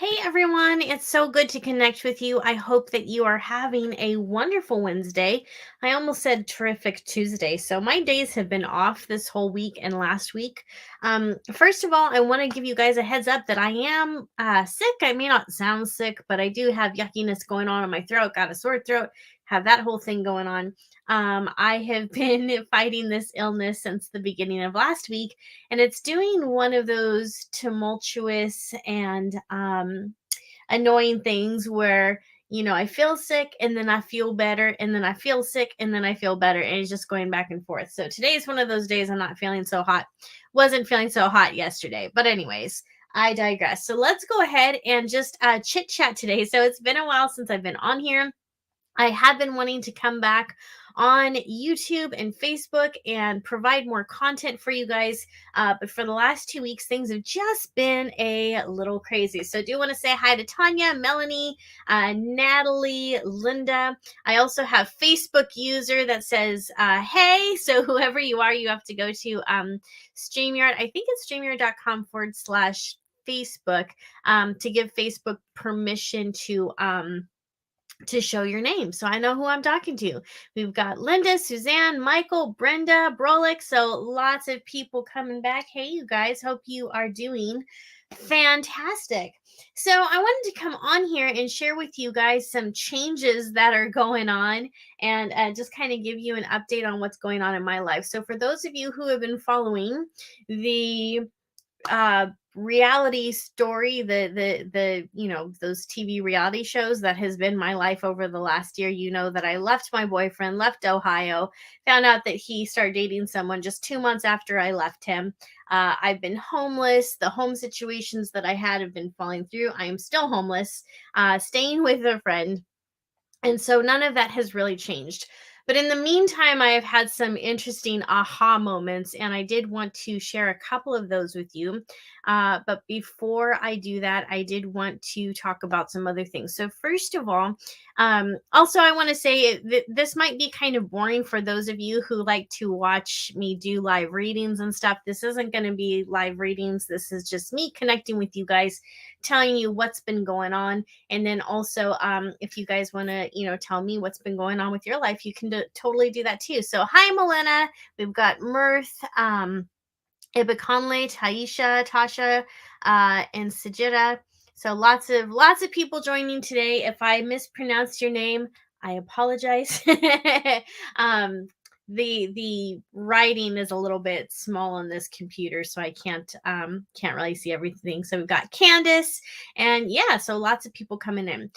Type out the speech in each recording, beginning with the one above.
Hey everyone, it's so good to connect with you. I hope that you are having a wonderful Wednesday. I almost said terrific Tuesday. So my days have been off this whole week and last week. First of all, I want to give you guys a heads up that I am sick. I may not sound sick, but I do have yuckiness going on in my throat, got a sore throat, have that whole thing going on. I have been fighting this illness since the beginning of last week, and it's doing one of those tumultuous and annoying things where I feel sick and then I feel better and then I feel sick and then I feel better, and it's just going back and forth. So today is one of those days I'm not feeling so hot. Wasn't feeling so hot yesterday, but anyways, I digress. So let's go ahead and just chit chat today. So it's been a while since I've been on here. I have been wanting to come back on YouTube and Facebook and provide more content for you guys. But for the last 2 weeks, things have just been a little crazy. So I do want to say hi to Tanya, Melanie, Natalie, Linda. I also have Facebook user that says, hey. So whoever you are, you have to go to StreamYard. I think it's StreamYard.com/Facebook to give Facebook permission to show your name so I know who I'm talking to. We've got Linda, Suzanne, Michael, Brenda, Brolick. So lots of people coming back. Hey, you guys, hope you are doing fantastic. So I wanted to come on here and share with you guys some changes that are going on and just kind of give you an update on what's going on in my life. So for those of you who have been following the uh reality story, the those TV reality shows that has been my life over the last year, that I left my boyfriend, left Ohio, found out that he started dating someone just 2 months after I left him. I've been homeless. The home situations that I had have been falling through. I am still homeless, staying with a friend, and so none of that has really changed. But in the meantime, I have had some interesting aha moments, and I did want to share a couple of those with you. But before I do that, I did want to talk about some other things. So, first of all, also, I want to say this might be kind of boring for those of you who like to watch me do live readings and stuff. This isn't going to be live readings. This is just me connecting with you guys, telling you what's been going on. And then also, if you guys want to, tell me what's been going on with your life, you can totally do that too. So, hi, Melena. We've got Mirth, Ibiconle, Taisha, Tasha, and Sajida. So lots of people joining today. If I mispronounced your name, I apologize. um, the writing is a little bit small on this computer, so I can't really see everything. So we've got Candace, and yeah, so lots of people coming in.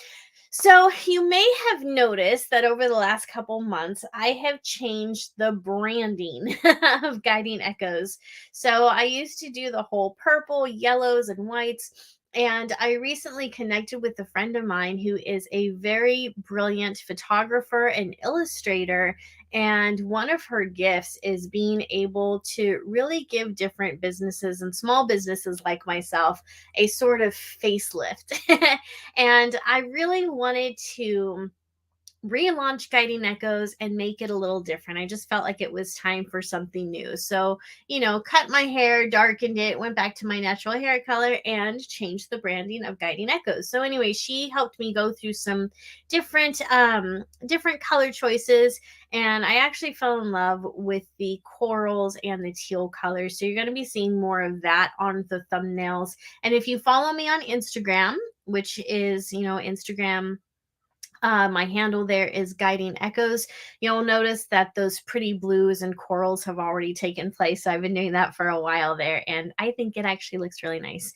So, you may have noticed that over the last couple months, I have changed the branding of Guiding Echoes. So, I used to do the whole purple, yellows, and whites. And I recently connected with a friend of mine who is a very brilliant photographer and illustrator. And one of her gifts is being able to really give different businesses and small businesses like myself a sort of facelift. And I really wanted to relaunch Guiding Echoes and make it a little different. I just felt like it was time for something new. So, cut my hair, darkened it, went back to my natural hair color, and changed the branding of Guiding Echoes. So anyway, she helped me go through some different color choices, and I actually fell in love with the corals and the teal colors. So you're going to be seeing more of that on the thumbnails. And if you follow me on Instagram, which is, Instagram, my handle there is Guiding Echoes. You'll notice that those pretty blues and corals have already taken place. So I've been doing that for a while there, and I think it actually looks really nice.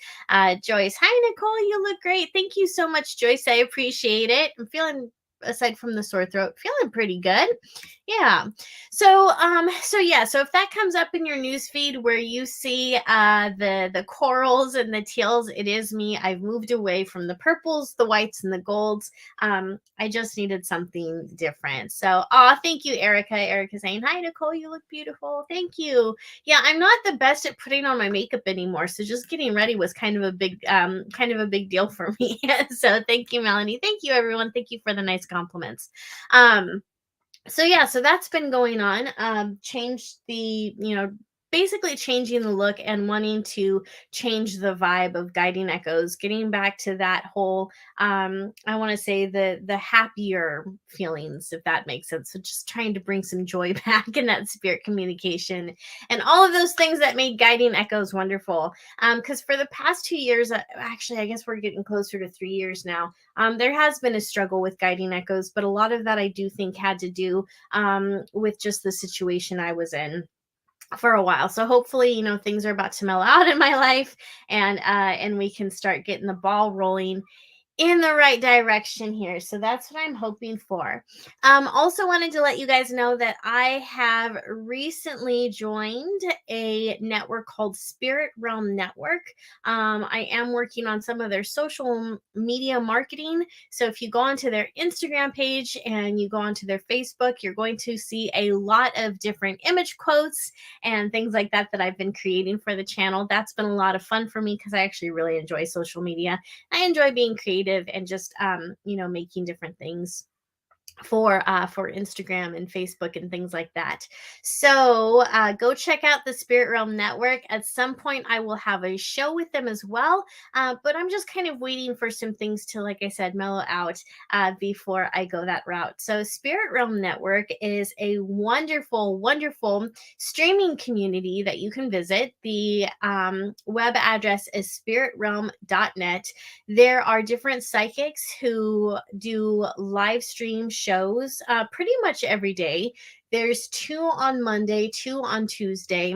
Joyce, hi Nicole, you look great. Thank you so much, Joyce. I appreciate it. I'm feeling, aside from the sore throat, feeling pretty good. Yeah. So if that comes up in your news feed where you see the corals and the teals, it is me. I've moved away from the purples, the whites, and the golds. I just needed something different. So, thank you, Erica. Erica saying, hi, Nicole, you look beautiful. Thank you. Yeah, I'm not the best at putting on my makeup anymore. So just getting ready was kind of a big deal for me. So thank you, Melanie. Thank you, everyone. Thank you for the nice compliments. So that's been going on. Changed the, basically changing the look and wanting to change the vibe of Guiding Echoes, getting back to that whole I want to say the happier feelings, if that makes sense. So just trying to bring some joy back in that spirit communication and all of those things that made Guiding Echoes wonderful. Because for the past 2 years, actually, I guess we're getting closer to 3 years now. There has been a struggle with Guiding Echoes, but a lot of that I do think had to do with just the situation I was in for a while. So hopefully, things are about to mellow out in my life, and we can start getting the ball rolling in the right direction here. So that's what I'm hoping for. Also wanted to let you guys know that I have recently joined a network called Spirit Realm Network. I am working on some of their social media marketing. So if you go onto their Instagram page and you go onto their Facebook, you're going to see a lot of different image quotes and things like that that I've been creating for the channel. That's been a lot of fun for me because I actually really enjoy social media. I enjoy being creative and just making different things for Instagram and Facebook and things like that. So go check out the Spirit Realm Network. At some point, I will have a show with them as well. But I'm just kind of waiting for some things to, like I said, mellow out before I go that route. So Spirit Realm Network is a wonderful, wonderful streaming community that you can visit. The web address is spiritrealm.net. There are different psychics who do live stream shows pretty much every day. There's 2 on Monday, 2 on Tuesday.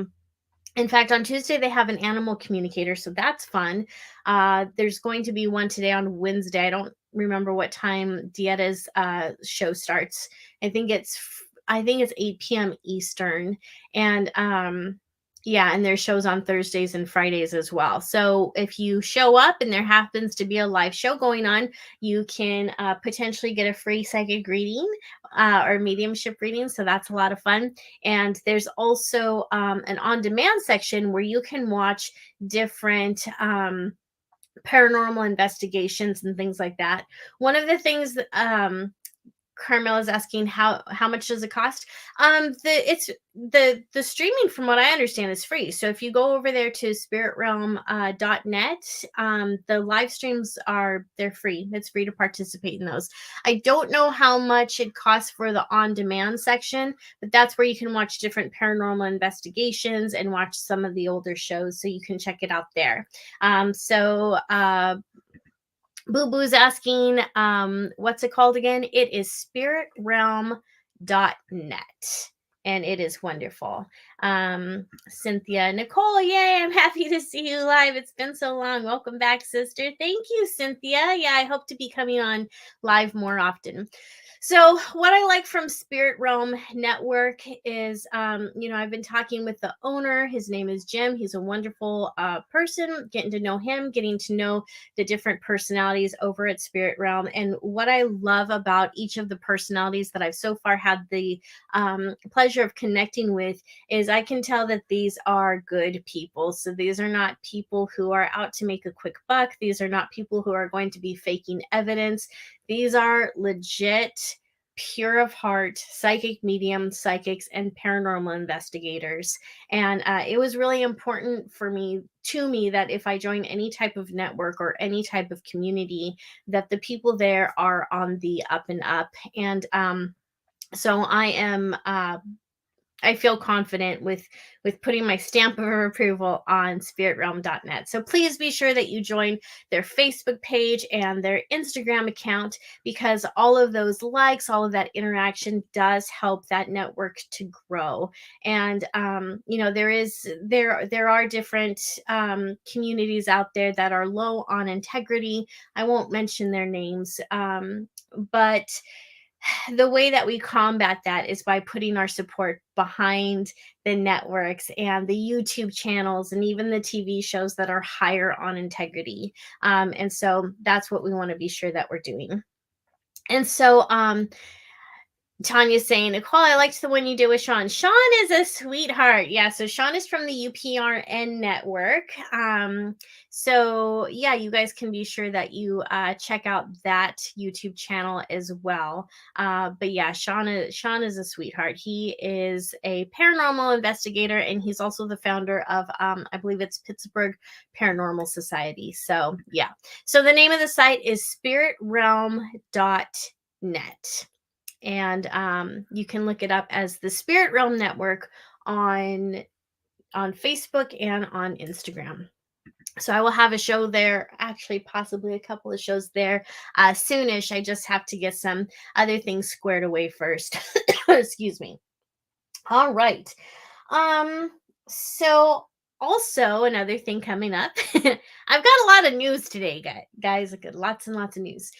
In fact, on Tuesday, they have an animal communicator, so that's fun. There's going to be one today on Wednesday. I don't remember what time Dieta's show starts. I think it's 8 p.m. Eastern. And yeah, and there's shows on Thursdays and Fridays as well. So if you show up and there happens to be a live show going on, you can potentially get a free psychic reading or mediumship reading. So that's a lot of fun. And there's also an on-demand section where you can watch different paranormal investigations and things like that. One of the things that Carmel is asking how much does it cost? The streaming, from what I understand, is free. So if you go over there to spiritrealm.net, the live streams they're free. It's free to participate in those. I don't know how much it costs for the on-demand section, but that's where you can watch different paranormal investigations and watch some of the older shows. So you can check it out there. Boo Boo's asking, what's it called again? It is spiritrealm.net. And it is wonderful. Cynthia, Nicole, yay, I'm happy to see you live. It's been so long. Welcome back, sister. Thank you, Cynthia. Yeah, I hope to be coming on live more often. So what I like from Spirit Realm Network is, I've been talking with the owner. His name is Jim. He's a wonderful person, getting to know him, getting to know the different personalities over at Spirit Realm. And what I love about each of the personalities that I've so far had the pleasure of connecting with is I can tell that these are good people. So these are not people who are out to make a quick buck. These are not people who are going to be faking evidence. These are legit, pure of heart psychic mediums, psychics, and paranormal investigators. And it was really important to me that if I join any type of network or any type of community, that the people there are on the up and up. And so I feel confident with putting my stamp of approval on spiritrealm.net. So please be sure that you join their Facebook page and their Instagram account, because all of those likes, all of that interaction does help that network to grow. And there are different communities out there that are low on integrity. I won't mention their names, but the way that we combat that is by putting our support behind the networks and the YouTube channels and even the TV shows that are higher on integrity. And so that's what we want to be sure that we're doing. And so Tanya's saying, Nicole, I liked the one you did with Sean. Sean is a sweetheart. Yeah, so Sean is from the UPRN network. So yeah, you guys can be sure that you check out that YouTube channel as well. But yeah, Sean is a sweetheart. He is a paranormal investigator, and he's also the founder of I believe it's Pittsburgh Paranormal Society. So yeah. So the name of the site is spiritrealm.net, and you can look it up as the Spirit Realm Network on Facebook and on Instagram. So I will have a show there, actually possibly a couple of shows there soonish. I just have to get some other things squared away first. Excuse me. All right. So also another thing coming up. I've got a lot of news today, guys. I've got lots and lots of news.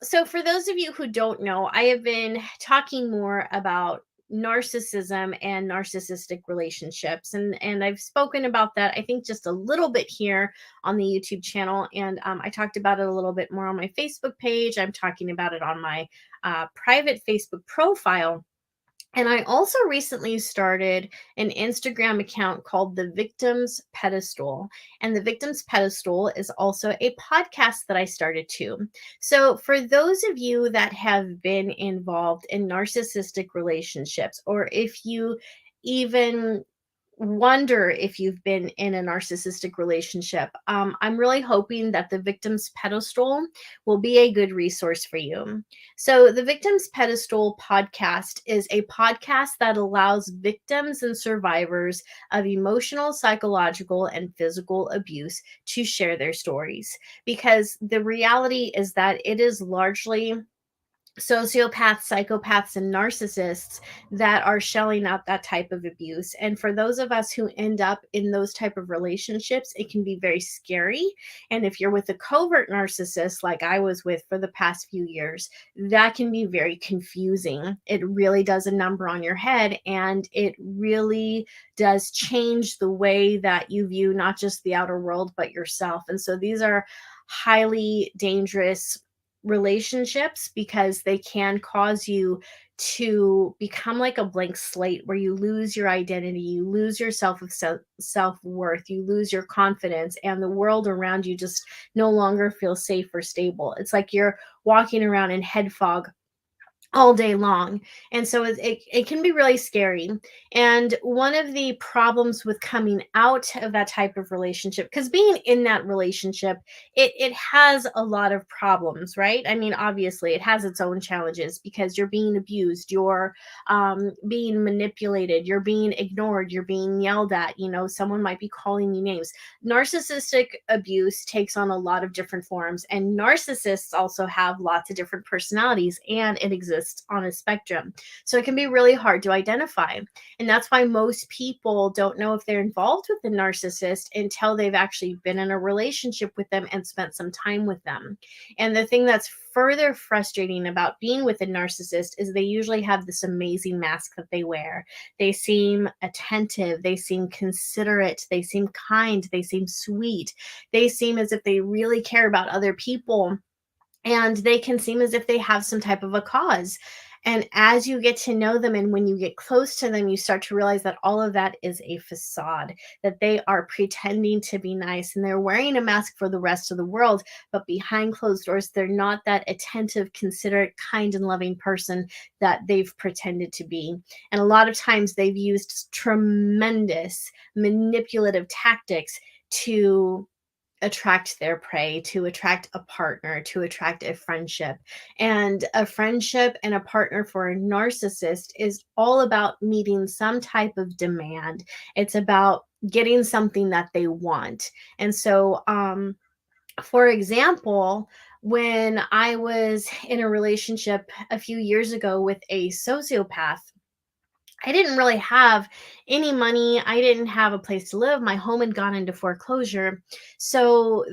So for those of you who don't know, I have been talking more about narcissism and narcissistic relationships, and I've spoken about that, I think, just a little bit here on the YouTube channel, and I talked about it a little bit more on my Facebook page. I'm talking about it on my private Facebook profile. And I also recently started an Instagram account called The Victim's Pedestal. And The Victim's Pedestal is also a podcast that I started too. So, for those of you that have been involved in narcissistic relationships, or if you even wonder if you've been in a narcissistic relationship, I'm really hoping that the Victim's Pedestal will be a good resource for you. So, the Victim's Pedestal podcast is a podcast that allows victims and survivors of emotional, psychological, and physical abuse to share their stories. Because the reality is that it is largely sociopaths, psychopaths, and narcissists that are shelling out that type of abuse. And for those of us who end up in those type of relationships, it can be very scary. And if you're with a covert narcissist like I was with for the past few years, that can be very confusing. It really does a number on your head, and it really does change the way that you view not just the outer world but yourself. And so these are highly dangerous relationships because they can cause you to become like a blank slate where you lose your identity, you lose your self-worth, you lose your confidence, and the world around you just no longer feels safe or stable. It's like you're walking around in head fog all day long. And so it can be really scary. And one of the problems with coming out of that type of relationship, because being in that relationship, it has a lot of problems, right? I mean, obviously it has its own challenges because you're being abused, you're being manipulated, you're being ignored, you're being yelled at, someone might be calling you names. Narcissistic abuse takes on a lot of different forms, and narcissists also have lots of different personalities, and it exists on a spectrum. So it can be really hard to identify. And that's why most people don't know if they're involved with the narcissist until they've actually been in a relationship with them and spent some time with them. And the thing that's further frustrating about being with a narcissist is they usually have this amazing mask that they wear. They seem attentive, they seem considerate, they seem kind, they seem sweet, they seem as if they really care about other people, and they can seem as if they have some type of a cause. And as you get to know them and when you get close to them, you start to realize that all of that is a facade, that they are pretending to be nice and they're wearing a mask for the rest of the world. But behind closed doors, they're not that attentive, considerate, kind, and loving person that they've pretended to be. And a lot of times they've used tremendous manipulative tactics to attract their prey, to attract a partner, to attract a friendship. And a friendship and a partner for a narcissist is all about meeting some type of demand. It's about getting something that they want. And so, for example, when I was in a relationship a few years ago with a sociopath, I didn't really have any money. I didn't have a place to live. My home had gone into foreclosure. So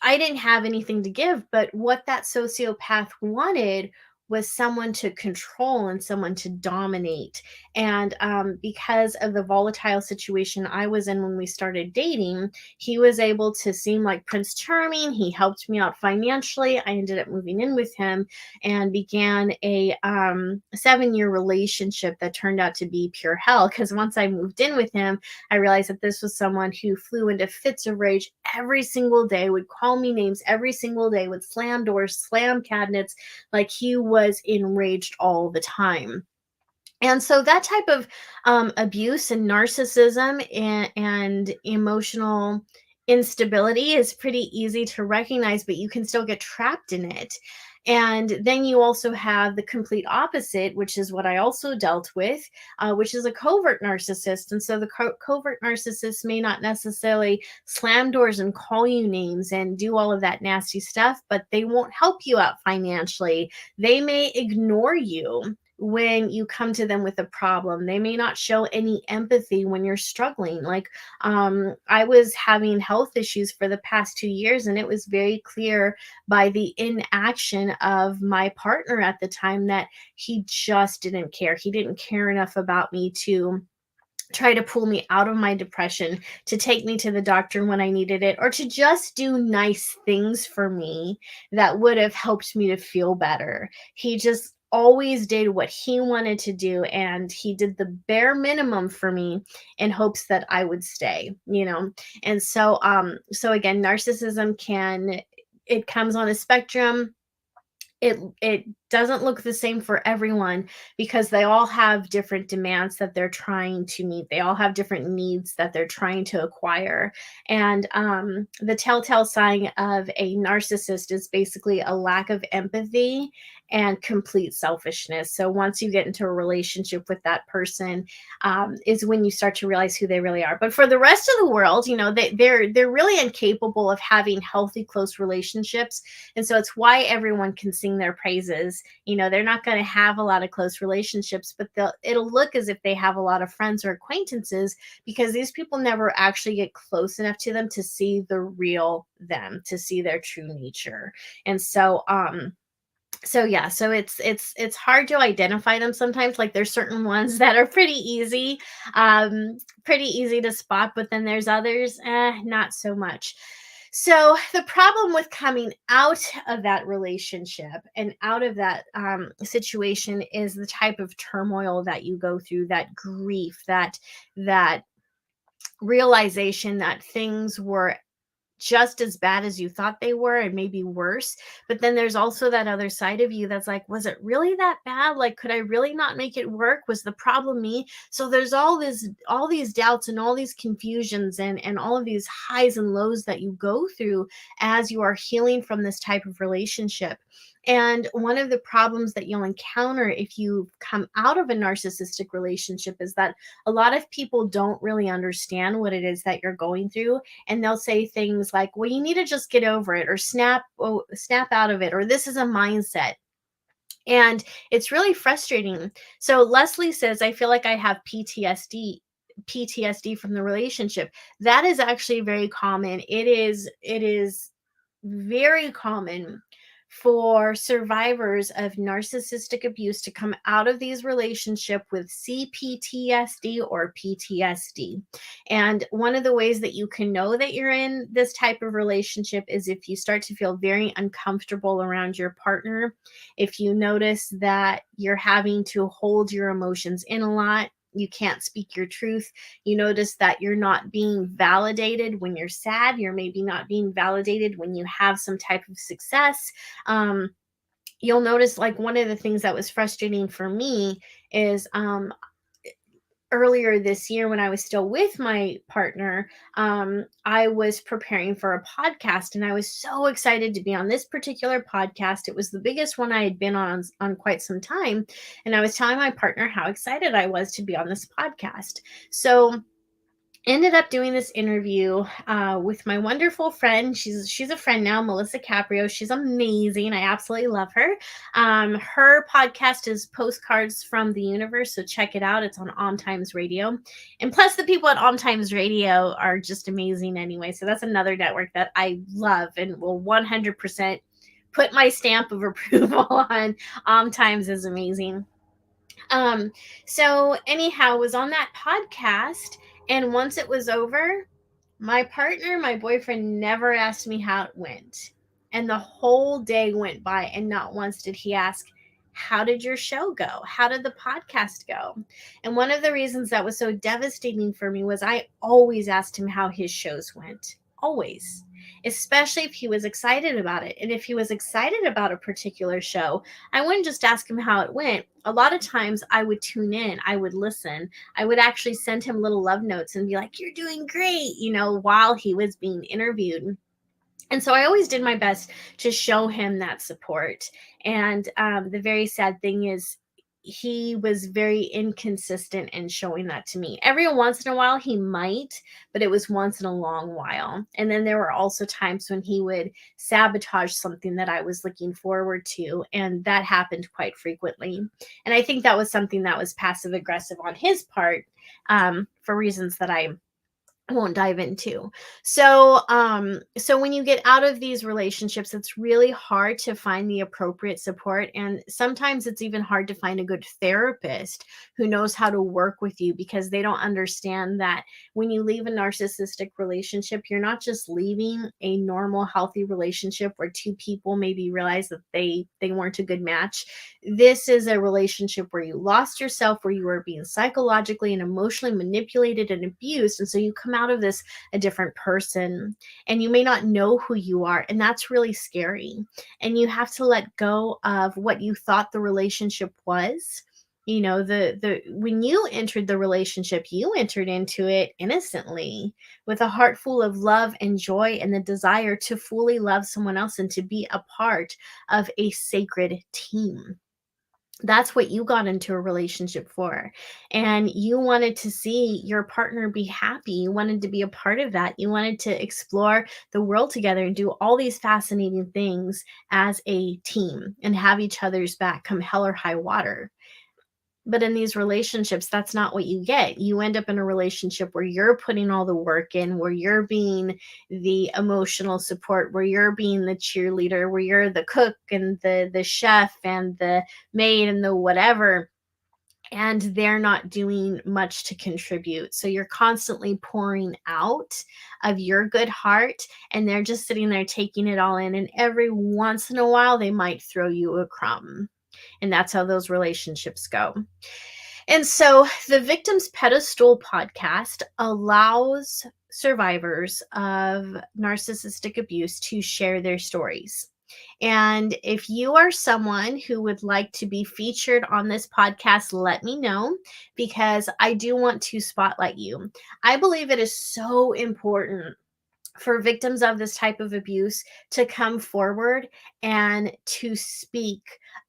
I didn't have anything to give. But what that sociopath wanted was someone to control and someone to dominate. And because of the volatile situation I was in when we started dating, he was able to seem like Prince Charming. He helped me out financially. I ended up moving in with him and began a 7-year relationship that turned out to be pure hell. Because once I moved in with him, I realized that this was someone who flew into fits of rage every single day, would call me names every single day, would slam doors, slam cabinets, like he was enraged all the time. And so that type of abuse and narcissism and emotional instability is pretty easy to recognize, but you can still get trapped in it. And then you also have the complete opposite, which is what I also dealt with, which is a covert narcissist. And so the covert narcissist may not necessarily slam doors and call you names and do all of that nasty stuff, but they won't help you out financially. They may ignore you when you come to them with a problem. They may not show any empathy when you're struggling. Like, I was having health issues for the past 2 years, and it was very clear by the inaction of my partner at the time that he just didn't care. He didn't care enough about me to try to pull me out of my depression, to take me to the doctor when I needed it, or to just do nice things for me that would have helped me to feel better. He just always did what he wanted to do, and he did the bare minimum for me in hopes that I would stay. And so again, narcissism it comes on a spectrum. It doesn't look the same for everyone because they all have different demands that they're trying to meet. They all have different needs that they're trying to acquire. And the telltale sign of a narcissist is basically a lack of empathy and complete selfishness. So once you get into a relationship with that person, is when you start to realize who they really are. But for the rest of the world, they're really incapable of having healthy, close relationships. And so it's why everyone can sing their praises. They're not going to have a lot of close relationships, but it'll look as if they have a lot of friends or acquaintances, because these people never actually get close enough to them to see the real them, to see their true nature. And so yeah, so it's hard to identify them sometimes. Like, there's certain ones that are pretty easy to spot, but then there's others, not so much. So the problem with coming out of that relationship and out of that situation is the type of turmoil that you go through, that grief, that realization that things were just as bad as you thought they were, and maybe worse. But then there's also that other side of you that's like, was it really that bad? Like, could I really not make it work? Was the problem me? So there's all these doubts and all these confusions and all of these highs and lows that you go through as you are healing from this type of relationship. And one of the problems that you'll encounter if you come out of a narcissistic relationship is that a lot of people don't really understand what it is that you're going through, and they'll say things like, well, you need to just get over it, or snap out of it, or this is a mindset. And it's really frustrating. So Leslie says, I feel like I have PTSD from the relationship. That is actually very common. It is very common for survivors of narcissistic abuse to come out of these relationships with CPTSD or PTSD. And one of the ways that you can know that you're in this type of relationship is if you start to feel very uncomfortable around your partner, if you notice that you're having to hold your emotions in a lot, you can't speak your truth. You notice that you're not being validated when you're sad. You're maybe not being validated when you have some type of success. You'll notice, like, one of the things that was frustrating for me is earlier this year when I was still with my partner, I was preparing for a podcast, and I was so excited to be on this particular podcast. It was the biggest one I had been on quite some time. And I was telling my partner how excited I was to be on this podcast. So ended up doing this interview with my wonderful friend. She's a friend now, Melissa Caprio. She's amazing. I absolutely love her. Her podcast is Postcards from the Universe, so check it out. It's on On Times Radio, and plus the people at On Times Radio are just amazing anyway. So that's another network that I love and will 100% put my stamp of approval on times is amazing. So anyhow, was on that podcast, and once it was over, my partner, my boyfriend, never asked me how it went. And the whole day went by, and not once did he ask, how did your show go? How did the podcast go? And one of the reasons that was so devastating for me was I always asked him how his shows went. Always. Especially if he was excited about it. And if he was excited about a particular show, I wouldn't just ask him how it went. A lot of times I would tune in, I would listen, I would actually send him little love notes and be like, you're doing great, while he was being interviewed. And so I always did my best to show him that support. And the very sad thing is, he was very inconsistent in showing that to me. Every once in a while he might, but it was once in a long while. And then there were also times when he would sabotage something that I was looking forward to, and that happened quite frequently. And I think that was something that was passive aggressive on his part, for reasons that I won't dive into. So when you get out of these relationships, it's really hard to find the appropriate support, and sometimes it's even hard to find a good therapist who knows how to work with you, because they don't understand that when you leave a narcissistic relationship, you're not just leaving a normal healthy relationship where two people maybe realize that they weren't a good match. This is a relationship where you lost yourself, where you were being psychologically and emotionally manipulated and abused, and so you come out of this a different person, and you may not know who you are, and that's really scary. And you have to let go of what you thought the relationship was. The when you entered the relationship, you entered into it innocently, with a heart full of love and joy, and the desire to fully love someone else and to be a part of a sacred team. That's what you got into a relationship for. And you wanted to see your partner be happy. You wanted to be a part of that. You wanted to explore the world together and do all these fascinating things as a team and have each other's back come hell or high water. But in these relationships, that's not what you get. You end up in a relationship where you're putting all the work in, where you're being the emotional support, where you're being the cheerleader, where you're the cook and the chef and the maid and the whatever, and they're not doing much to contribute. So you're constantly pouring out of your good heart, and they're just sitting there taking it all in, and every once in a while they might throw you a crumb. And that's how those relationships go. And so the Victims Pedestal podcast allows survivors of narcissistic abuse to share their stories. And if you are someone who would like to be featured on this podcast, let me know, because I do want to spotlight you. I believe it is so important for victims of this type of abuse to come forward and to speak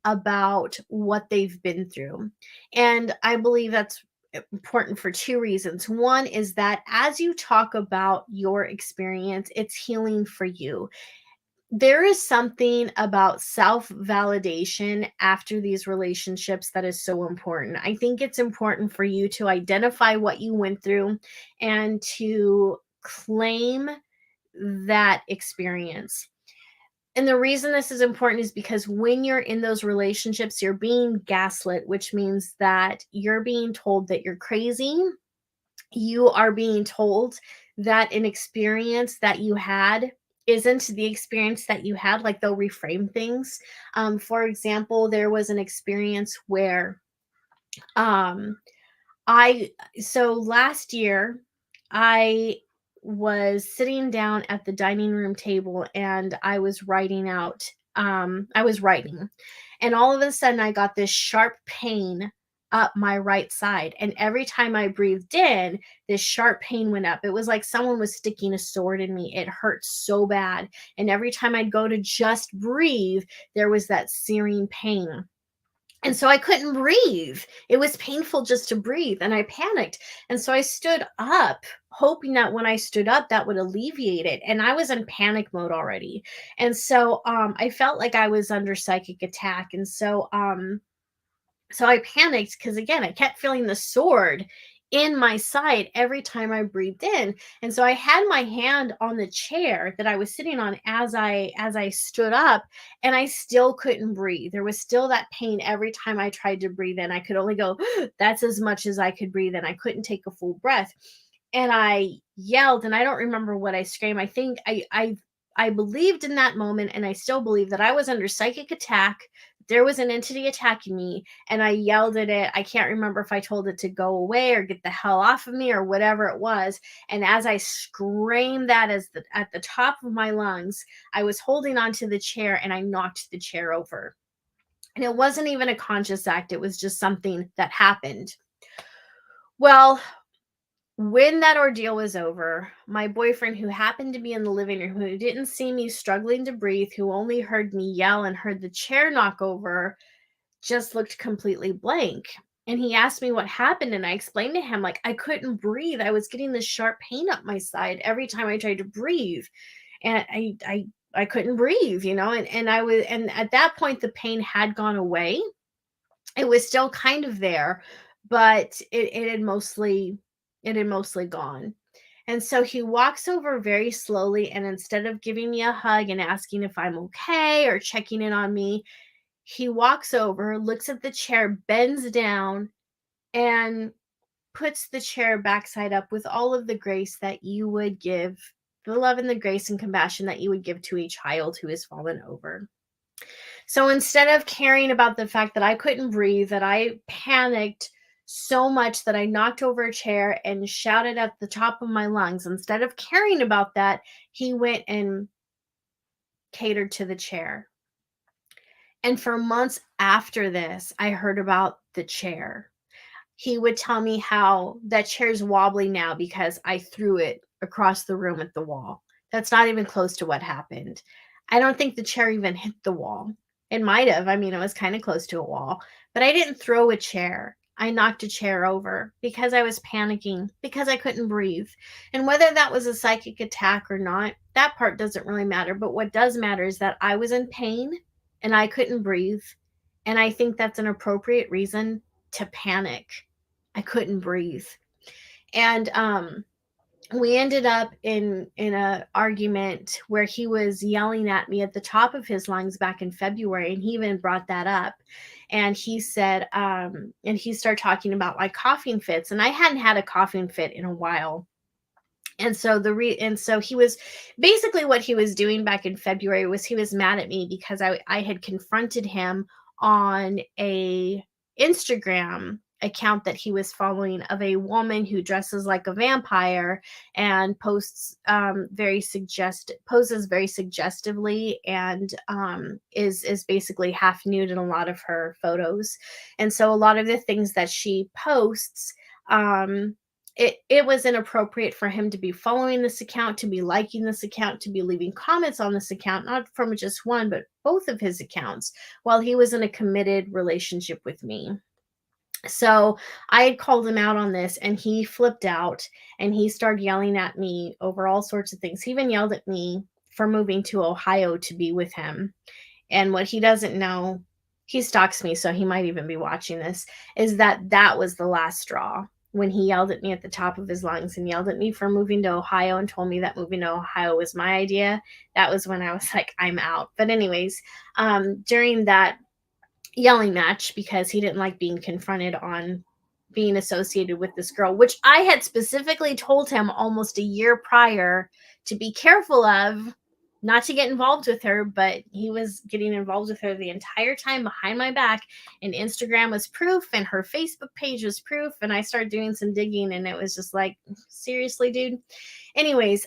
about what they've been through. And I believe that's important for two reasons. One is that as you talk about your experience, it's healing for you. There is something about self validation after these relationships that is so important. I think it's important for you to identify what you went through and to claim that experience. And the reason this is important is because when you're in those relationships, you're being gaslit, which means that you're being told that you're crazy. You are being told that an experience that you had isn't the experience that you had. Like, they'll reframe things. For example, there was an experience where um, so last year, I was sitting down at the dining room table and I was writing out, I was writing, and all of a sudden I got this sharp pain up my right side. And every time I breathed in, this sharp pain went up. It was like someone was sticking a sword in me. It hurt so bad. And every time I'd go to just breathe, there was that searing pain. And so I couldn't breathe. It was painful just to breathe, and I panicked. And so I stood up, hoping that when I stood up, that would alleviate it. And I was in panic mode already. And so I felt like I was under psychic attack. And so I panicked because, again, I kept feeling the sword in my side every time I breathed in. And so I had my hand on the chair that I was sitting on as I stood up, and I still couldn't breathe. There was still that pain every time I tried to breathe in. I could only go, that's as much as I could breathe in. I couldn't take a full breath. And I yelled, and I don't remember what I screamed. I think I believed in that moment, and I still believe that I was under psychic attack. There was an entity attacking me, and I yelled at it. I can't remember if I told it to go away or get the hell off of me or whatever it was. And as I screamed that at the top of my lungs, I was holding onto the chair, and I knocked the chair over. And it wasn't even a conscious act. It was just something that happened. Well, when that ordeal was over, my boyfriend, who happened to be in the living room, who didn't see me struggling to breathe, who only heard me yell and heard the chair knock over, just looked completely blank. And he asked me what happened, and I explained to him, like, I couldn't breathe. I was getting this sharp pain up my side every time I tried to breathe. And I couldn't breathe, and at that point the pain had gone away. It was still kind of there, but it had mostly gone. And so he walks over very slowly, and instead of giving me a hug and asking if I'm okay or checking in on me, he walks over, looks at the chair, bends down, and puts the chair backside up with all of the grace that you would give, the love and the grace and compassion that you would give to a child who has fallen over. So instead of caring about the fact that I couldn't breathe, that I panicked so much that I knocked over a chair and shouted at the top of my lungs, instead of caring about that, he went and catered to the chair. And for months after this, I heard about the chair. He would tell me how that chair's wobbly now because I threw it across the room at the wall. That's not even close to what happened. I don't think the chair even hit the wall. It might have. I mean, it was kind of close to a wall, but I didn't throw a chair. I knocked a chair over because I was panicking, because I couldn't breathe. And whether that was a psychic attack or not, that part doesn't really matter. But what does matter is that I was in pain and I couldn't breathe. And I think that's an appropriate reason to panic. I couldn't breathe. And we ended up in a argument where he was yelling at me at the top of his lungs back in February, and he even brought that up. And he said, and he started talking about my coughing fits, and I hadn't had a coughing fit in a while. And so so he was basically, what he was doing back in February was he was mad at me because I had confronted him on a Instagram account that he was following of a woman who dresses like a vampire and poses very suggestively, and is basically half nude in a lot of her photos. And so a lot of the things that she posts, it was inappropriate for him to be following this account, to be liking this account, to be leaving comments on this account, not from just one, but both of his accounts, while he was in a committed relationship with me. So I had called him out on this, and he flipped out, and he started yelling at me over all sorts of things. He even yelled at me for moving to Ohio to be with him. And what he doesn't know, he stalks me, so he might even be watching this, is that was the last straw. When he yelled at me at the top of his lungs and yelled at me for moving to Ohio and told me that moving to Ohio was my idea, that was when I was like, I'm out. But anyways, during that yelling match, because he didn't like being confronted on being associated with this girl, which I had specifically told him almost a year prior to be careful of, not to get involved with her, but he was getting involved with her the entire time behind my back. And Instagram was proof, and her Facebook page was proof. And I started doing some digging, and it was just like, seriously, dude. Anyways,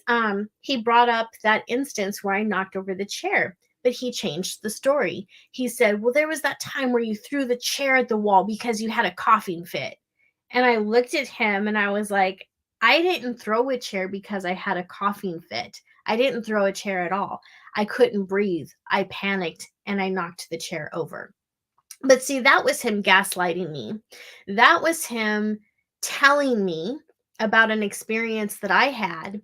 he brought up that instance where I knocked over the chair, but he changed the story. He said, well, there was that time where you threw the chair at the wall because you had a coughing fit. And I looked at him and I was like, I didn't throw a chair because I had a coughing fit. I didn't throw a chair at all. I couldn't breathe. I panicked and I knocked the chair over. But see, that was him gaslighting me. That was him telling me about an experience that I had,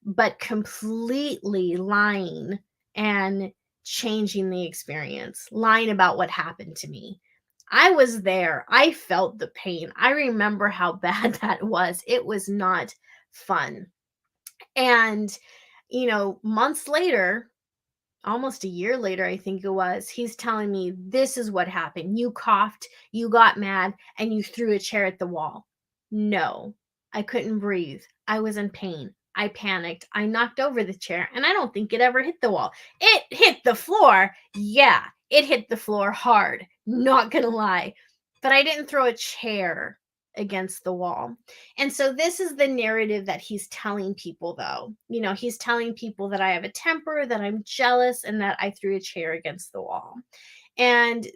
but completely lying and changing the experience, lying about what happened to me. I was there. I felt the pain. I remember how bad that was. It was not fun. And, months later, almost a year later, I think it was, he's telling me, this is what happened. You coughed, you got mad, and you threw a chair at the wall. No, I couldn't breathe. I was in pain. I panicked. I knocked over the chair, and I don't think it ever hit the wall. It hit the floor. Yeah, it hit the floor hard. Not gonna lie. But I didn't throw a chair against the wall. And so this is the narrative that he's telling people, though. He's telling people that I have a temper, that I'm jealous, and that I threw a chair against the wall. And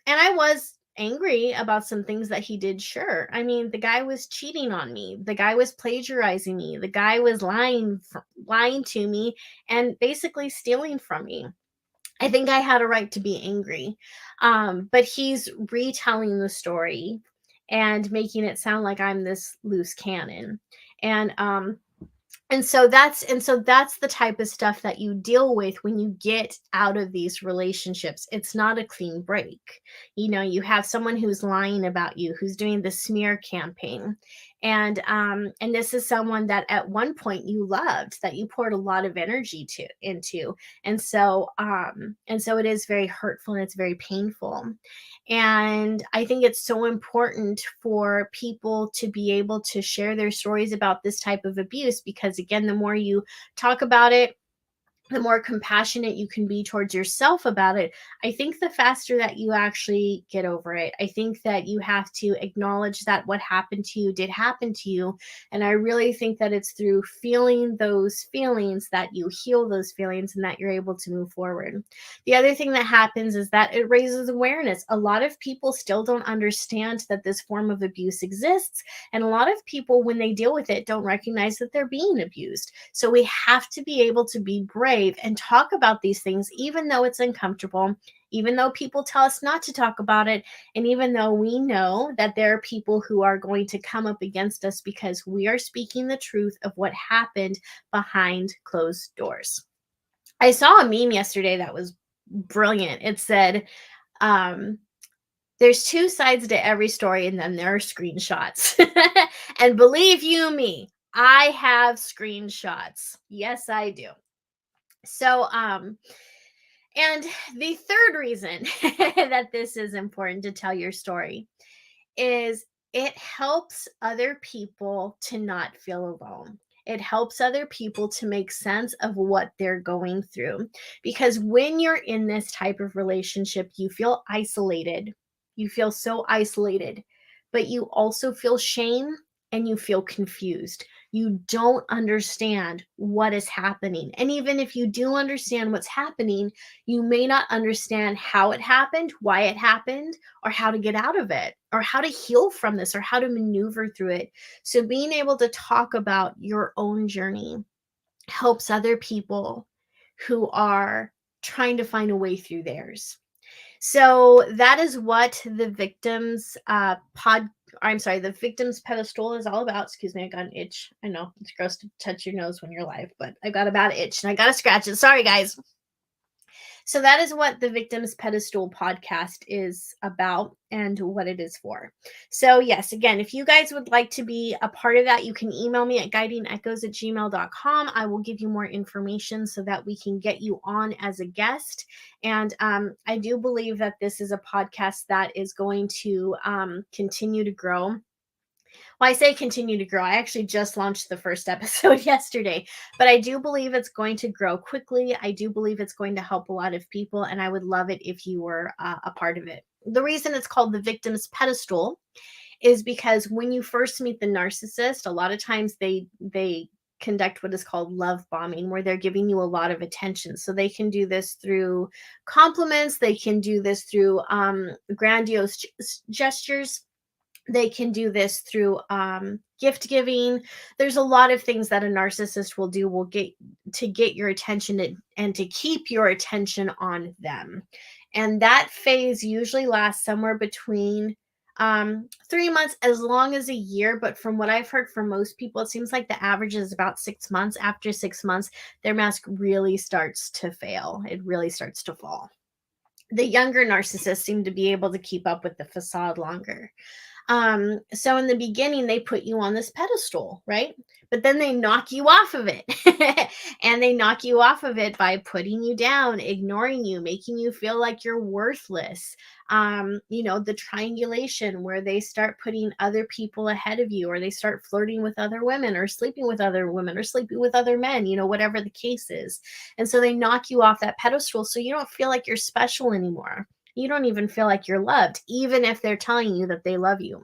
I was angry about some things that he did, sure. I mean, the guy was cheating on me. The guy was plagiarizing me. The guy was lying to me and basically stealing from me. I think I had a right to be angry. But he's retelling the story and making it sound like I'm this loose cannon. And that's the type of stuff that you deal with when you get out of these relationships. It's not a clean break. You have someone who's lying about you, who's doing the smear campaign. And this is someone that at one point you loved, that you poured a lot of energy into. And so it is very hurtful and it's very painful. And I think it's so important for people to be able to share their stories about this type of abuse, because again, the more you talk about it, the more compassionate you can be towards yourself about it. I think the faster that you actually get over it. I think that you have to acknowledge that what happened to you did happen to you. And I really think that it's through feeling those feelings that you heal those feelings and that you're able to move forward. The other thing that happens is that it raises awareness. A lot of people still don't understand that this form of abuse exists. And a lot of people, when they deal with it, don't recognize that they're being abused. So we have to be able to be brave and talk about these things, even though it's uncomfortable, even though people tell us not to talk about it, and even though we know that there are people who are going to come up against us because we are speaking the truth of what happened behind closed doors. I saw a meme yesterday that was brilliant. It said, there's two sides to every story, and then there are screenshots. And believe you me, I have screenshots. Yes, I do. So, and the third reason that this is important to tell your story is it helps other people to not feel alone. It helps other people to make sense of what they're going through. Because when you're in this type of relationship, you feel isolated. You feel so isolated, but you also feel shame and you feel confused. You don't understand what is happening. And even if you do understand what's happening, you may not understand how it happened, why it happened, or how to get out of it, or how to heal from this, or how to maneuver through it. So being able to talk about your own journey helps other people who are trying to find a way through theirs. So that is what the the victim's pedestal is all about. Excuse me, I got an itch. I know it's gross to touch your nose when you're live, but I got a bad itch and I got to scratch it. Sorry, guys. So that is what the Victim's Pedestal podcast is about and what it is for. So yes, again, if you guys would like to be a part of that, you can email me at guidingechoes@gmail.com. I will give you more information so that we can get you on as a guest. And I do believe that this is a podcast that is going to continue to grow. Well, I say continue to grow. I actually just launched the first episode yesterday, but I do believe it's going to grow quickly. I do believe it's going to help a lot of people, and I would love it if you were a part of it. The reason it's called the Victim's Pedestal is because when you first meet the narcissist, a lot of times they conduct what is called love bombing, where they're giving you a lot of attention. So they can do this through compliments. They can do this through grandiose gestures. They can do this through gift giving. There's a lot of things that a narcissist will do to get your attention and to keep your attention on them. And that phase usually lasts somewhere between 3 months, as long as a year. But from what I've heard from most people, it seems like the average is about 6 months. After 6 months, their mask really starts to fail. It really starts to fall. The younger narcissists seem to be able to keep up with the facade longer. So in the beginning, they put you on this pedestal, right? But then they knock you off of it. And they knock you off of it by putting you down, ignoring you, making you feel like you're worthless. The triangulation where they start putting other people ahead of you, or they start flirting with other women, or sleeping with other women, or sleeping with other men, whatever the case is. And so they knock you off that pedestal so you don't feel like you're special anymore. You don't even feel like you're loved, even if they're telling you that they love you.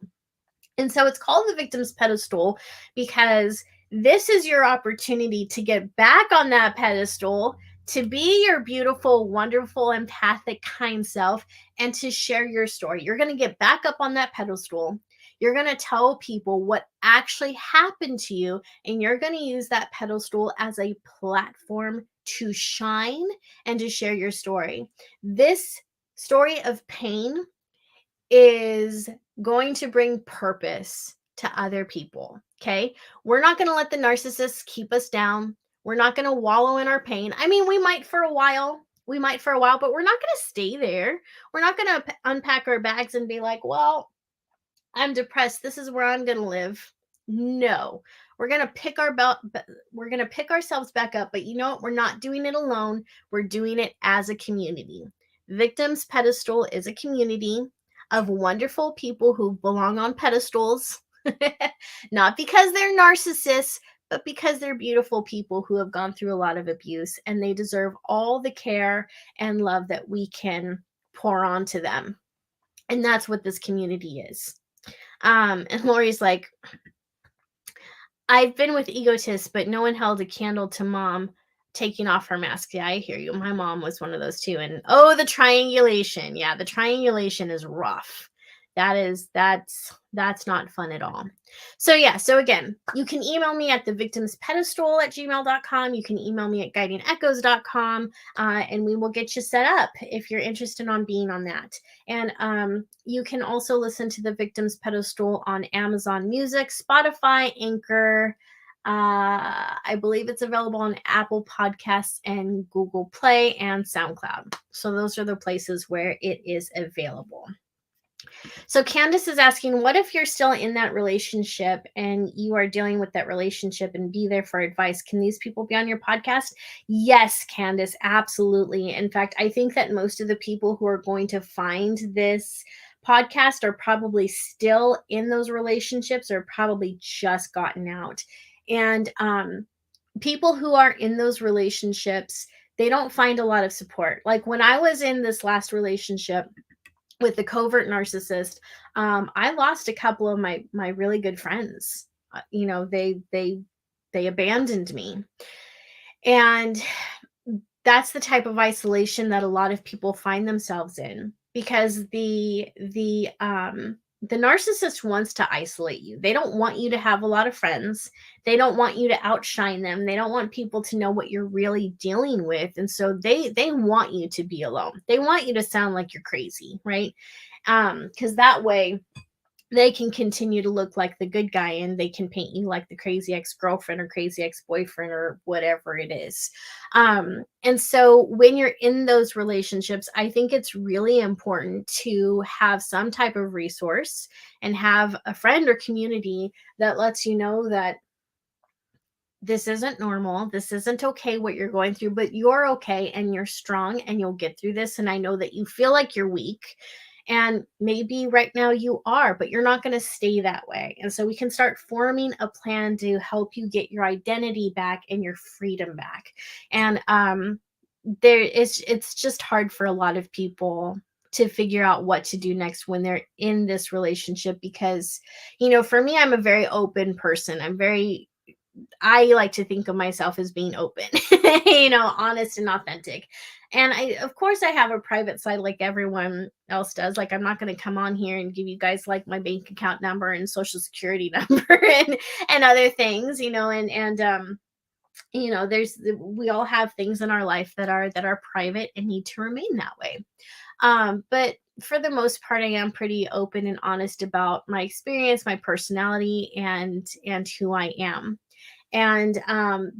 And so it's called the victim's pedestal because this is your opportunity to get back on that pedestal, to be your beautiful, wonderful, empathic, kind self, and to share your story. You're going to get back up on that pedestal. You're going to tell people what actually happened to you, and you're going to use that pedestal as a platform to shine and to share your story. This story of pain is going to bring purpose to other people. Okay. We're not going to let the narcissists keep us down. We're not going to wallow in our pain. I mean, we might for a while. But we're not going to stay there. We're not going to unpack our bags and be like, well, I'm depressed. This is where I'm going to live. No, we're going to pick ourselves back up. But you know what? We're not doing it alone. We're doing it as a community. Victims Pedestal is a community of wonderful people who belong on pedestals, not because they're narcissists, but because they're beautiful people who have gone through a lot of abuse, and they deserve all the care and love that we can pour onto them. And that's what this community is. And Lori's like, I've been with egotists, but no one held a candle to mom taking off her mask. Yeah, I hear you. My mom was one of those too. And the triangulation. Yeah, the triangulation is rough. That's not fun at all. So again, you can email me at thevictimspedestal@gmail.com. You can email me at guidingechoes.com, and we will get you set up if you're interested on being on that. And you can also listen to the Victims Pedestal on Amazon Music, Spotify, Anchor. I believe it's available on Apple Podcasts and Google Play and SoundCloud. So those are the places where it is available. So Candace is asking, what if you're still in that relationship and you are dealing with that relationship, and be there for advice? Can these people be on your podcast? Yes, Candace, absolutely. In fact, I think that most of the people who are going to find this podcast are probably still in those relationships, or probably just gotten out. And people who are in those relationships, they don't find a lot of support. Like when I was in this last relationship with the covert narcissist, I lost a couple of my really good friends. They abandoned me, and that's the type of isolation that a lot of people find themselves in, because the narcissist wants to isolate you. They don't want you to have a lot of friends. They don't want you to outshine them. They don't want people to know what you're really dealing with. And so they want you to be alone. They want you to sound like you're crazy, right? Because that way they can continue to look like the good guy, and they can paint you like the crazy ex-girlfriend or crazy ex-boyfriend or whatever it is. And so when you're in those relationships, I think it's really important to have some type of resource and have a friend or community that lets you know that this isn't normal. This isn't okay what you're going through, but you're okay and you're strong and you'll get through this. And I know that you feel like you're weak, and maybe right now you are, but you're not going to stay that way. And so we can start forming a plan to help you get your identity back and your freedom back. And it's just hard for a lot of people to figure out what to do next when they're in this relationship, because, for me, I'm a very open person. I like to think of myself as being open, honest and authentic. And of course, I have a private side like everyone else does. Like, I'm not going to come on here and give you guys like my bank account number and social security number and other things, we all have things in our life that are private and need to remain that way. But for the most part, I am pretty open and honest about my experience, my personality, and who I am. And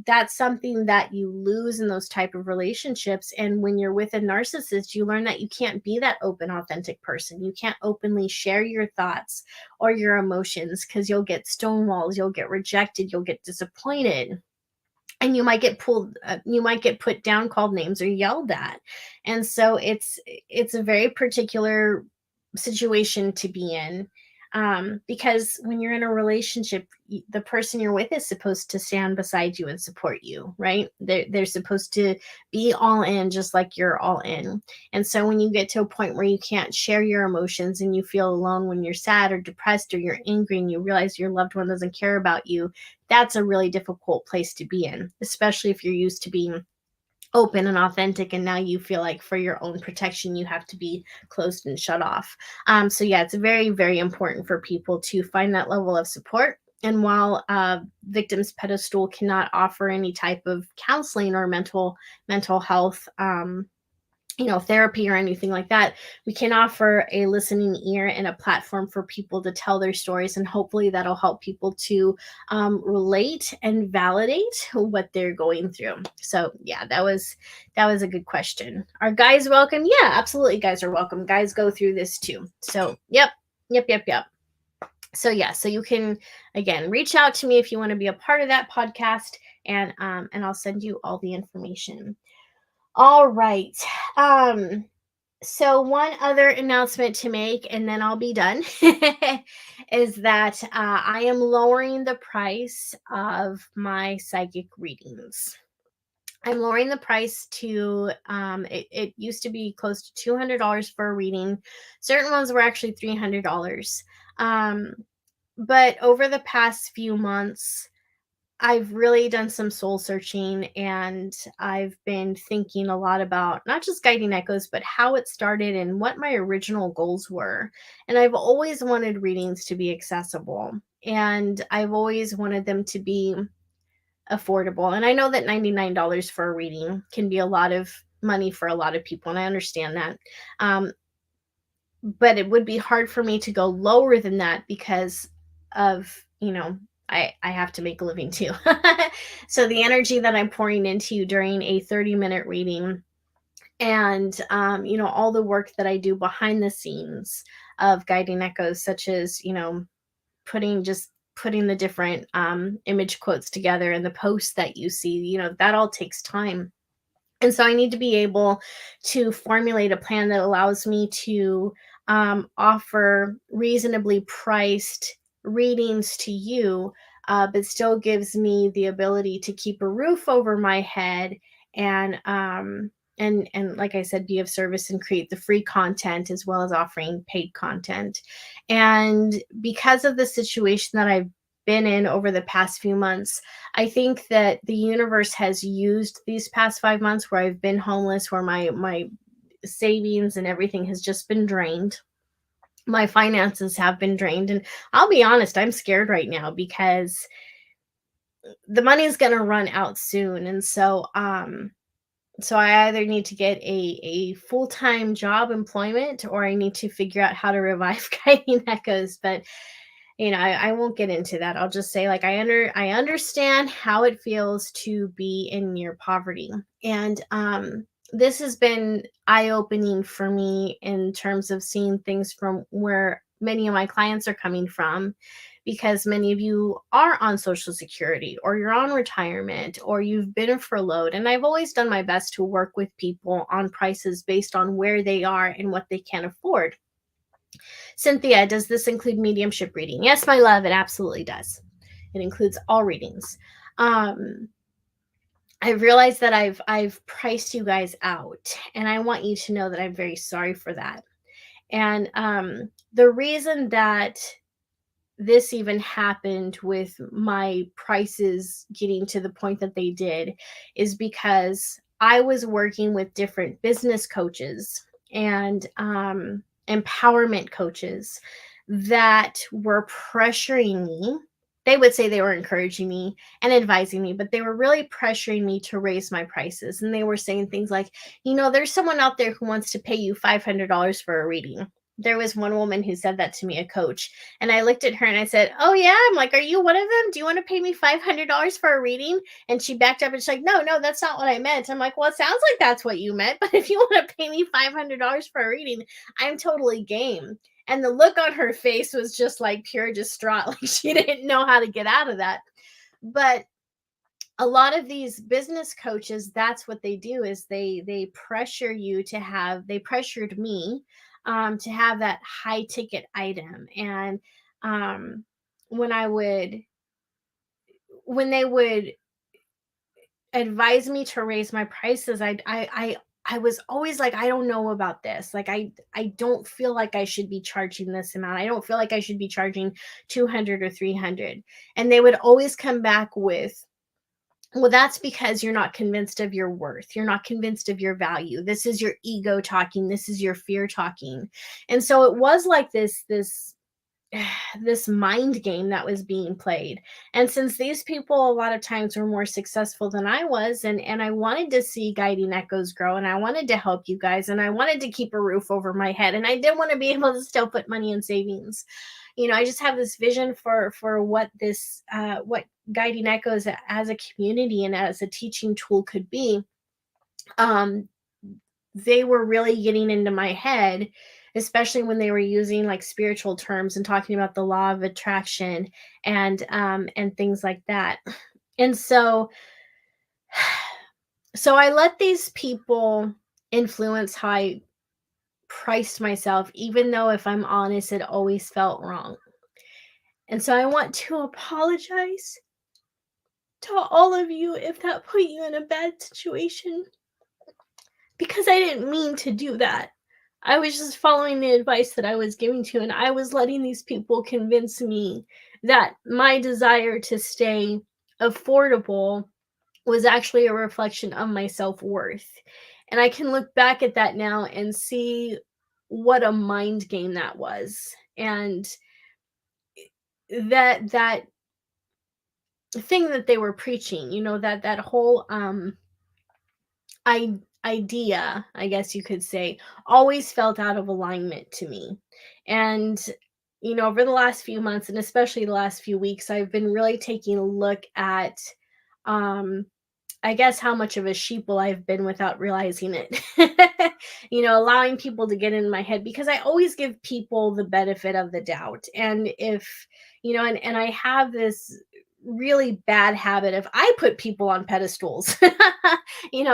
that's something that you lose in those type of relationships. And when you're with a narcissist, you learn that you can't be that open, authentic person. You can't openly share your thoughts or your emotions, because you'll get stonewalls, you'll get rejected, you'll get disappointed, and you might get you might get put down, called names, or yelled at. And so it's a very particular situation to be in, because when you're in a relationship, the person you're with is supposed to stand beside you and support you, right? They're supposed to be all in, just like you're all in. And so when you get to a point where you can't share your emotions, and you feel alone when you're sad or depressed or you're angry, and you realize your loved one doesn't care about you, that's a really difficult place to be in, especially if you're used to being open and authentic, and now you feel like for your own protection you have to be closed and shut off. So yeah, it's very, very important for people to find that level of support. And while Victims Pedestal cannot offer any type of counseling or mental health therapy or anything like that, we can offer a listening ear and a platform for people to tell their stories, and hopefully that'll help people to relate and validate what they're going through. So yeah, that was a good question. Are guys welcome? Yeah, absolutely, guys are welcome. Guys go through this too. So yep. So yeah, so you can, again, reach out to me if you want to be a part of that podcast, and I'll send you all the information. All right. So one other announcement to make, and then I'll be done, is that I am lowering the price of my psychic readings. I'm lowering the price to, it used to be close to $200 for a reading. Certain ones were actually $300. But over the past few months, I've really done some soul searching, and I've been thinking a lot about not just guiding echoes, but how it started and what my original goals were. And I've always wanted readings to be accessible, and I've always wanted them to be affordable. And I know that $99 for a reading can be a lot of money for a lot of people, and I understand that. But it would be hard for me to go lower than that because of, I have to make a living too. So the energy that I'm pouring into you during a 30-minute reading, and all the work that I do behind the scenes of guiding echoes, such as putting the different image quotes together, and the posts that you see, that all takes time. And so I need to be able to formulate a plan that allows me to offer reasonably priced readings to you, but still gives me the ability to keep a roof over my head, and like I said, be of service and create the free content as well as offering paid content. And because of the situation that I've been in over the past few months, I think that the universe has used these past 5 months where I've been homeless, where my savings and everything has just been drained. My finances have been drained. And I'll be honest, I'm scared right now because the money is going to run out soon. And so I either need to get a full-time job employment, or I need to figure out how to revive Guiding Echoes. But I won't get into that. I'll just say, like, I understand how it feels to be in near poverty. And this has been eye-opening for me in terms of seeing things from where many of my clients are coming from, because many of you are on Social Security, or you're on retirement, or you've been furloughed. And I've always done my best to work with people on prices based on where they are and what they can afford. Cynthia, does this include mediumship reading? Yes, my love, it absolutely does. It includes all readings. I've realized that I've priced you guys out, and I want you to know that I'm very sorry for that. And the reason that this even happened with my prices getting to the point that they did is because I was working with different business coaches and empowerment coaches that were pressuring me. They would say they were encouraging me and advising me, but they were really pressuring me to raise my prices. And they were saying things like, there's someone out there who wants to pay you $500 for a reading. there was one woman who said that to me, a coach, and I looked at her and I said, "Oh yeah," I'm like, "Are you one of them? Do you want to pay me $500 for a reading?" And she backed up and she's like, "No, no, that's not what I meant." I'm like, "Well, it sounds like that's what you meant, but if you want to pay me $500 for a reading, I'm totally game." And the look on her face was just like pure distraught, like she didn't know how to get out of that. But a lot of these business coaches, that's what they do, is they pressure you to have, they pressured me to have that high ticket item. And um when I would when they would advise me to raise my prices, I was always like, I don't know about this. Like I don't feel like I should be charging this amount. I don't feel like I should be charging 200 or 300. And they would always come back with, well, that's because you're not convinced of your worth. You're not convinced of your value. This is your ego talking. This is your fear talking. And so it was like this mind game that was being played. And since these people a lot of times were more successful than I was, and I wanted to see Guiding Echoes grow, and I wanted to help you guys, and I wanted to keep a roof over my head, and I did want to be able to still put money in savings. I just have this vision for what this what Guiding Echoes as a community and as a teaching tool could be. um they were really getting into my head, especially when they were using like spiritual terms and talking about the law of attraction and things like that. And so I let these people influence how I priced myself, even though, if I'm honest, it always felt wrong. And so I want to apologize to all of you if that put you in a bad situation, because I didn't mean to do that. I was just following the advice that I was giving to, and I was letting these people convince me that my desire to stay affordable was actually a reflection of my self-worth. And I can look back at that now and see what a mind game that was. And that thing that they were preaching, that whole idea, I guess you could say, always felt out of alignment to me. And over the last few months, and especially the last few weeks, I've been really taking a look at, um I guess, how much of a sheeple I've been without realizing it. Allowing people to get in my head, because I always give people the benefit of the doubt. And if, and I have this really bad habit of, I put people on pedestals.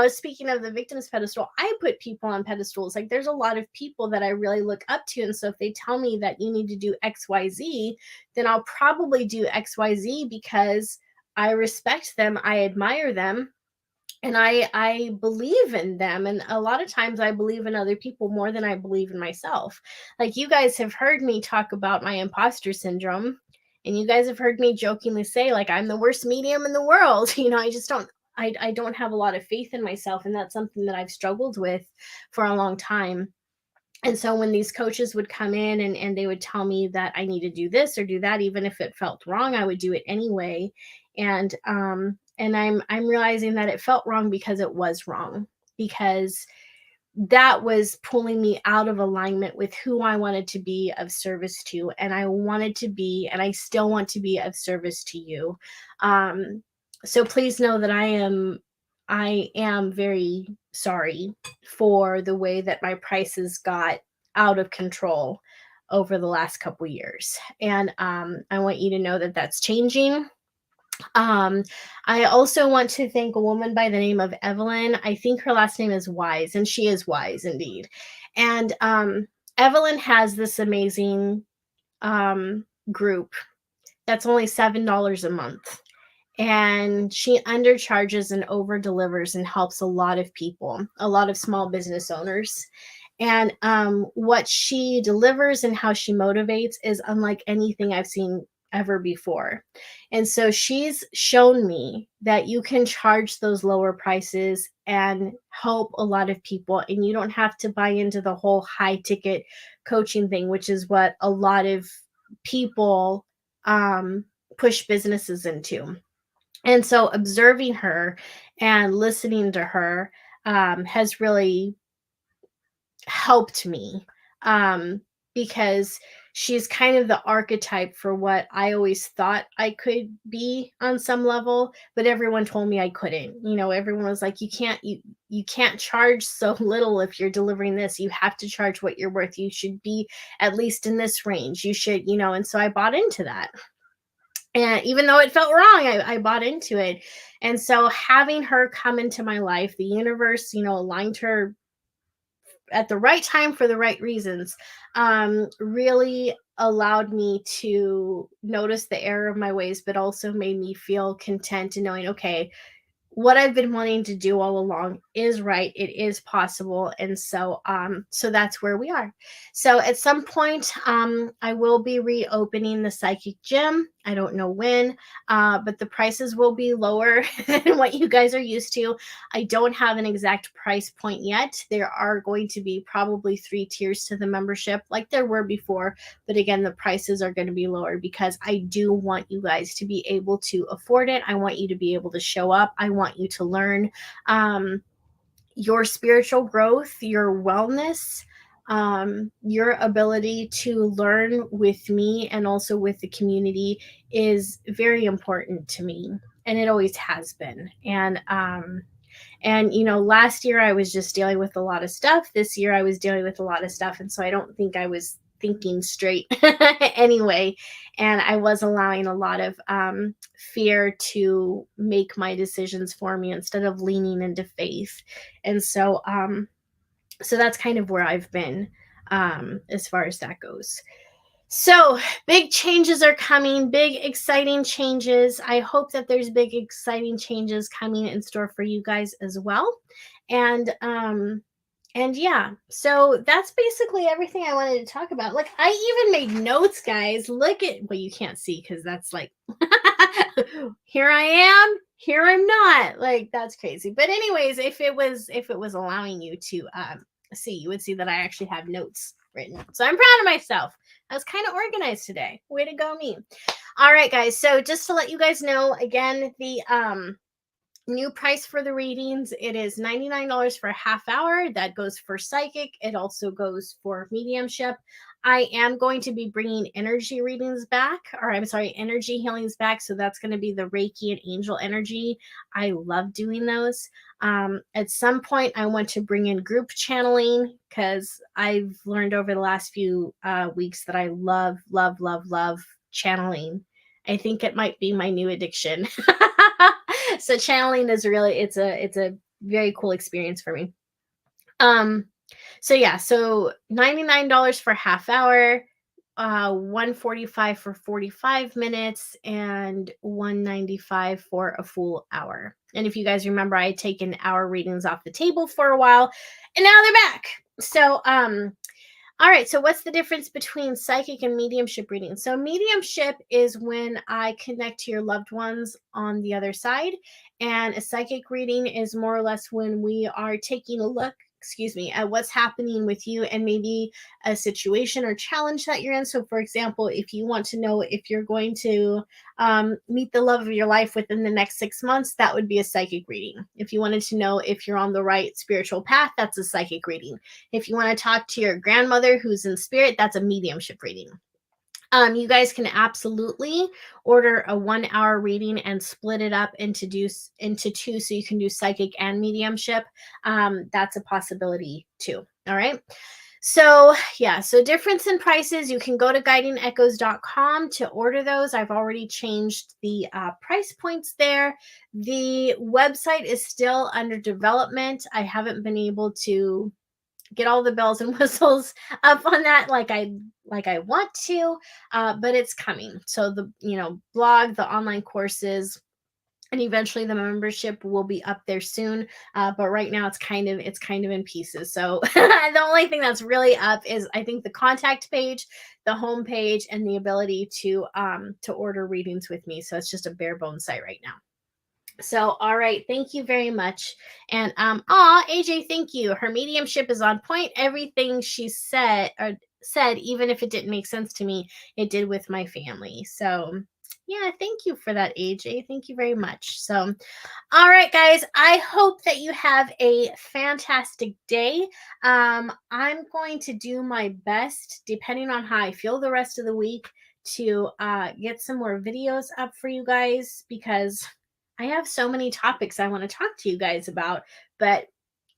Speaking of the victim's pedestal, I put people on pedestals. Like, there's a lot of people that I really look up to. And so if they tell me that you need to do XYZ, then I'll probably do XYZ because I respect them, I admire them, and I believe in them. And a lot of times I believe in other people more than I believe in myself. Like, you guys have heard me talk about my imposter syndrome, and you guys have heard me jokingly say, like, I'm the worst medium in the world. I just don't, I don't have a lot of faith in myself, and that's something that I've struggled with for a long time. And so when these coaches would come in and they would tell me that I need to do this or do that, even if it felt wrong, I would do it anyway. And I'm realizing that it felt wrong because it was wrong, because that was pulling me out of alignment with who I wanted to be of service to. And I wanted to be, and I still want to be, of service to you. So please know that I am very sorry for the way that my prices got out of control over the last couple years. And I want you to know that that's changing. I also want to thank a woman by the name of Evelyn. I think her last name is Wise, and she is wise indeed. And Evelyn has this amazing group that's only $7 a month. And she undercharges and over delivers and helps a lot of people, a lot of small business owners. And what she delivers and how she motivates is unlike anything I've seen ever before. And so she's shown me that you can charge those lower prices and help a lot of people, and you don't have to buy into the whole high ticket coaching thing, which is what a lot of people push businesses into. And so observing her and listening to her has really helped me. because she's kind of the archetype for what I always thought I could be on some level, but everyone told me I couldn't. Everyone was like, you can't charge so little if you're delivering this. You have to charge what you're worth. You should be at least in this range. You should, and so I bought into that. And even though it felt wrong, I bought into it. And so having her come into my life, the universe, aligned her at the right time for the right reasons, really allowed me to notice the error of my ways, but also made me feel content in knowing, okay, what I've been wanting to do all along is right. It is possible. And so that's where we are. So at some point, I will be reopening the psychic gym. I don't know when, but the prices will be lower than what you guys are used to. I don't have an exact price point yet. There are going to be probably 3 tiers to the membership like there were before. But again, the prices are going to be lower because I do want you guys to be able to afford it. I want you to be able to show up. I want you to learn your spiritual growth, your wellness, your ability to learn with me and also with the community is very important to me. And it always has been. And last year I was just dealing with a lot of stuff. This year I was dealing with a lot of stuff. And so I don't think I was thinking straight anyway. And I was allowing a lot of fear to make my decisions for me instead of leaning into faith. And so that's kind of where I've been as far as that goes. So big changes are coming, big exciting changes. I hope that there's big exciting changes coming in store for you guys as well. And yeah, so that's basically everything I wanted to talk about. Like, I even made notes, guys. Look at, well, you can't see because that's like here I am, here I'm not. Like, that's crazy. But anyways, if it was allowing you to see, you would see that I actually have notes written. So I'm proud of myself. I was kind of organized today. Way to go, me. All right, guys. So just to let you guys know, again, the new price for the readings, it is $99 for a half hour. That goes for psychic. It also goes for mediumship. I am going to be bringing energy readings back, or I'm sorry, energy healings back. So that's going to be the Reiki and angel energy. I love doing those. At some point, I want to bring in group channeling because I've learned over the last few weeks that I love, love, love, love channeling. I think it might be my new addiction. So channeling is really, it's a very cool experience for me. So yeah, so $99 for half hour, $145 for 45 minutes, and $195 for a full hour. And if you guys remember, I had taken hour readings off the table for a while, and now they're back. So all right, so what's the difference between psychic and mediumship reading? So mediumship is when I connect to your loved ones on the other side, and a psychic reading is more or less when we are taking a look, at what's happening with you and maybe a situation or challenge that you're in. So for example, if you want to know if you're going to meet the love of your life within the next 6 months, that would be a psychic reading. If you wanted to know if you're on the right spiritual path, that's a psychic reading. If you want to talk to your grandmother who's in spirit, that's a mediumship reading. You guys can absolutely order a 1 hour reading and split it up into two, so you can do psychic and mediumship. That's a possibility too. All right. So yeah, so difference in prices. You can go to guidingechoes.com to order those. I've already changed the price points there. The website is still under development. I haven't been able to get all the bells and whistles up on that like I want to, but it's coming. So the blog, the online courses, and eventually the membership will be up there soon. But right now it's kind of in pieces. So the only thing that's really up is I think the contact page, the home page, and the ability to order readings with me. So it's just a bare bones site right now. So, all right. Thank you very much. And, AJ, thank you. Her mediumship is on point. Everything she said, even if it didn't make sense to me, it did with my family. So Yeah, thank you for that, AJ. Thank you very much. So, all right, guys, I hope that you have a fantastic day. I'm going to do my best, depending on how I feel the rest of the week, to get some more videos up for you guys because I have so many topics I want to talk to you guys about. But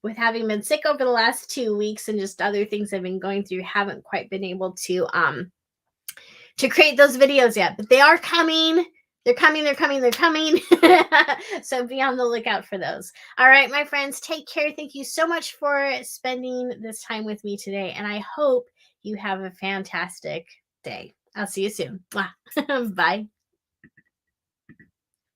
with having been sick over the last 2 weeks and just other things I've been going through, haven't quite been able to create those videos yet, but they are coming. They're coming, they're coming, they're coming. So be on the lookout for those. All right, my friends, take care. Thank you so much for spending this time with me today. And I hope you have a fantastic day. I'll see you soon. Bye.